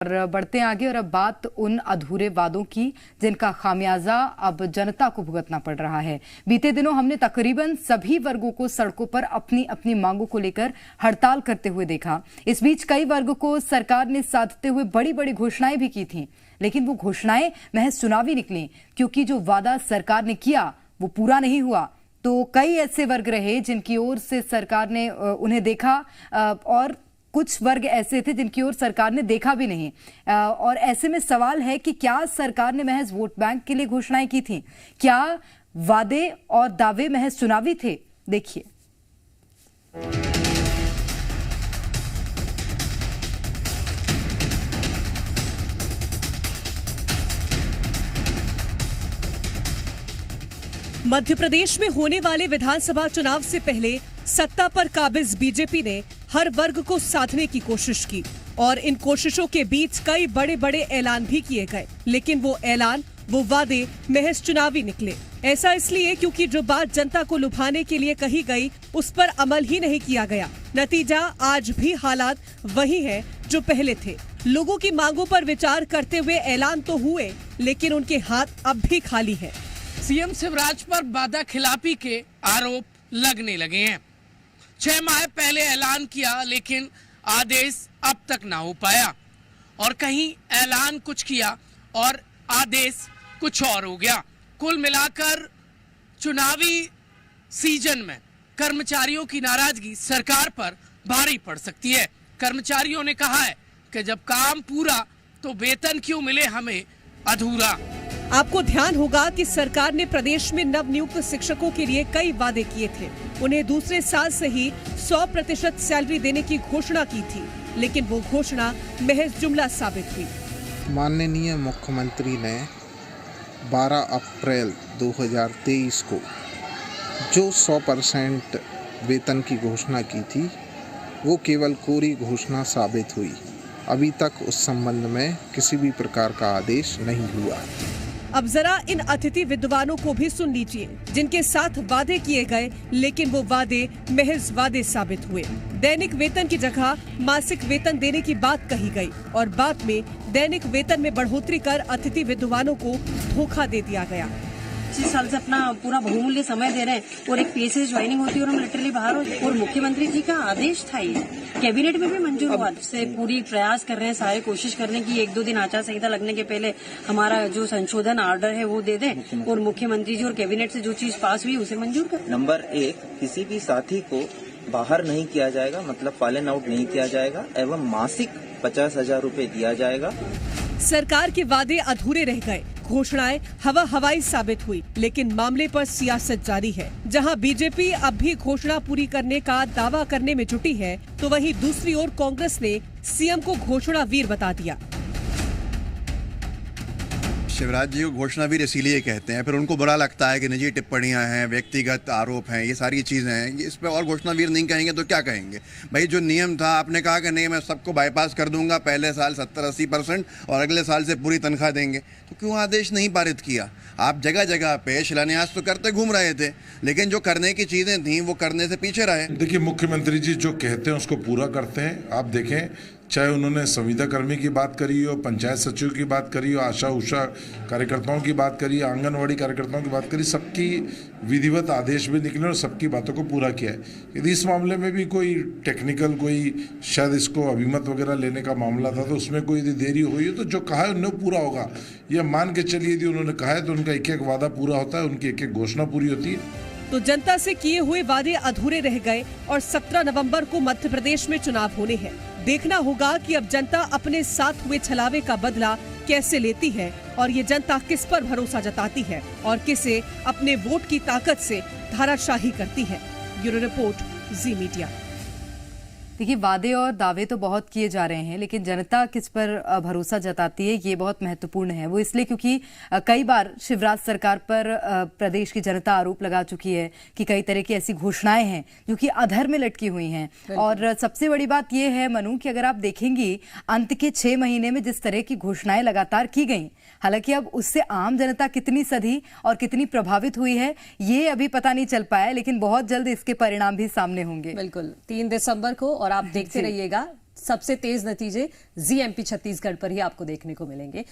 और बढ़ते आगे और अब बात उन अधूरे वादों की जिनका खामियाजा अब जनता को भुगतना पड़ रहा है। बीते दिनों हमने तकरीबन सभी वर्गों को सड़कों पर अपनी अपनी मांगों को लेकर हड़ताल करते हुए देखा। इस बीच कई वर्गों को सरकार ने साधते हुए बड़ी बड़ी घोषणाएं भी की थीं, लेकिन वो घोषणाएं महज चुनावी निकली, क्योंकि जो वादा सरकार ने किया वो पूरा नहीं हुआ। तो कई ऐसे वर्ग रहे जिनकी ओर से सरकार ने उन्हें देखा और कुछ वर्ग ऐसे थे जिनकी ओर सरकार ने देखा भी नहीं। और ऐसे में सवाल है कि क्या सरकार ने महज वोट बैंक के लिए घोषणाएं की थी? क्या वादे और दावे महज चुनावी थे? देखिए। मध्य प्रदेश में होने वाले विधानसभा चुनाव से पहले सत्ता पर काबिज बीजेपी ने हर वर्ग को साधने की कोशिश की और इन कोशिशों के बीच कई बड़े बड़े ऐलान भी किए गए, लेकिन वो ऐलान, वो वादे महज चुनावी निकले। ऐसा इसलिए क्योंकि जो बात जनता को लुभाने के लिए कही गई उस पर अमल ही नहीं किया गया। नतीजा आज भी हालात वही है जो पहले थे। लोगों की मांगों पर विचार करते हुए ऐलान तो हुए, लेकिन उनके हाथ अब भी खाली है। सीएम शिवराज पर वादा खिलाफी के आरोप लगने लगे हैं। 6 माह पहले ऐलान किया, लेकिन आदेश अब तक ना हो पाया, और कहीं ऐलान कुछ किया और आदेश कुछ और हो गया। कुल मिलाकर चुनावी सीजन में कर्मचारियों की नाराजगी सरकार पर भारी पड़ सकती है। कर्मचारियों ने कहा है कि जब काम पूरा तो वेतन क्यों मिले हमें अधूरा। आपको ध्यान होगा कि सरकार ने प्रदेश में नवनियुक्त शिक्षकों के लिए कई वादे किए थे। उन्हें दूसरे साल से ही 100% सैलरी देने की घोषणा की थी, लेकिन वो घोषणा महज जुमला साबित हुई। माननीय मुख्यमंत्री ने 12 अप्रैल 2023 को जो 100% वेतन की घोषणा की थी, वो केवल कोरी घोषणा साबित हुई। अभी तक उस संबंध में किसी भी प्रकार का आदेश नहीं हुआ। अब जरा इन अतिथि विद्वानों को भी सुन लीजिए, जिनके साथ वादे किए गए, लेकिन वो वादे महज वादे साबित हुए। दैनिक वेतन की जगह मासिक वेतन देने की बात कही गई और बाद में दैनिक वेतन में बढ़ोतरी कर अतिथि विद्वानों को धोखा दे दिया गया। 25 साल से अपना पूरा बहुमूल्य समय दे रहे हैं और एक पीएससी ज्वाइनिंग होती है और हम लिटरली बाहर हो। और मुख्यमंत्री जी का आदेश था, ये कैबिनेट में भी मंजूर हुआ। से पूरी प्रयास कर रहे हैं, सारे कोशिश कर रहे हैं कि 1-2 दिन आचार संहिता लगने के पहले हमारा जो संशोधन ऑर्डर है वो दे दें और मुख्यमंत्री जी और कैबिनेट से जो चीज पास हुई उसे मंजूर कर। नंबर 1, किसी भी साथी को बाहर नहीं किया जाएगा, मतलब फॉलन आउट नहीं किया जाएगा, एवं मासिक 50,000 रूपए दिया जाएगा। सरकार के वादे अधूरे रह गए, घोषणाएं हवा हवाई साबित हुई, लेकिन मामले पर सियासत जारी है। जहां बीजेपी अब भी घोषणा पूरी करने का दावा करने में जुटी है, तो वहीं दूसरी ओर कांग्रेस ने सीएम को घोषणा वीर बता दिया। शिवराज जी को घोषणावीर इसीलिए कहते हैं, फिर उनको बुरा लगता है कि निजी टिप्पणियां हैं, व्यक्तिगत आरोप हैं, ये सारी चीज़ें हैं। इस पे और घोषणावीर नहीं कहेंगे तो क्या कहेंगे? भाई जो नियम था, आपने कहा कि नहीं मैं सबको बाईपास कर दूंगा, पहले साल 70-80% और अगले साल से पूरी तनख्वाह देंगे, तो क्यों आदेश नहीं पारित किया? आप जगह जगह पे शिलान्यास तो करते घूम रहे थे, लेकिन जो करने की चीज़ें थी वो करने से पीछे रहे। देखिए, मुख्यमंत्री जी जो कहते हैं उसको पूरा करते हैं। आप देखें, चाहे उन्होंने संविदा कर्मी की बात करी हो, पंचायत सचिव की बात करी हो, आशा उषा कार्यकर्ताओं की बात करी, आंगनवाड़ी कार्यकर्ताओं की बात करी, सबकी विधिवत आदेश भी निकले और सबकी बातों को पूरा किया है। यदि इस मामले में भी कोई टेक्निकल, कोई शायद इसको अभिमत वगैरह लेने का मामला था, तो उसमें कोई यदि देरी हुई हो तो जो कहा है उन्हें पूरा होगा। यह मान के चलिए, यदि उन्होंने कहा है तो उनका एक-एक वादा पूरा होता है, उनकी एक-एक घोषणा पूरी होती है। तो जनता से किए हुए वादे अधूरे रह गए और 17 नवंबर को मध्य प्रदेश में चुनाव होने हैं। देखना होगा कि अब जनता अपने साथ हुए छलावे का बदला कैसे लेती है और ये जनता किस पर भरोसा जताती है और किसे अपने वोट की ताकत से धाराशाही करती है। ब्यूरो रिपोर्ट, जी मीडिया। देखिए, वादे और दावे तो बहुत किए जा रहे हैं, लेकिन जनता किस पर भरोसा जताती है ये बहुत महत्वपूर्ण है। वो इसलिए क्योंकि कई बार शिवराज सरकार पर प्रदेश की जनता आरोप लगा चुकी है कि कई तरह की ऐसी घोषणाएं हैं जो कि अधर में लटकी हुई हैं। और सबसे बड़ी बात यह है मनु कि अगर आप देखेंगी अंत के 6 महीने में जिस तरह की घोषणाएं लगातार की गई, हालांकि अब उससे आम जनता कितनी सधी और कितनी प्रभावित हुई है ये अभी पता नहीं चल पाया, लेकिन बहुत जल्द इसके परिणाम भी सामने होंगे। बिल्कुल 3 दिसंबर को, और आप देखते रहिएगा सबसे तेज नतीजे जीएमपी छत्तीसगढ़ पर ही आपको देखने को मिलेंगे।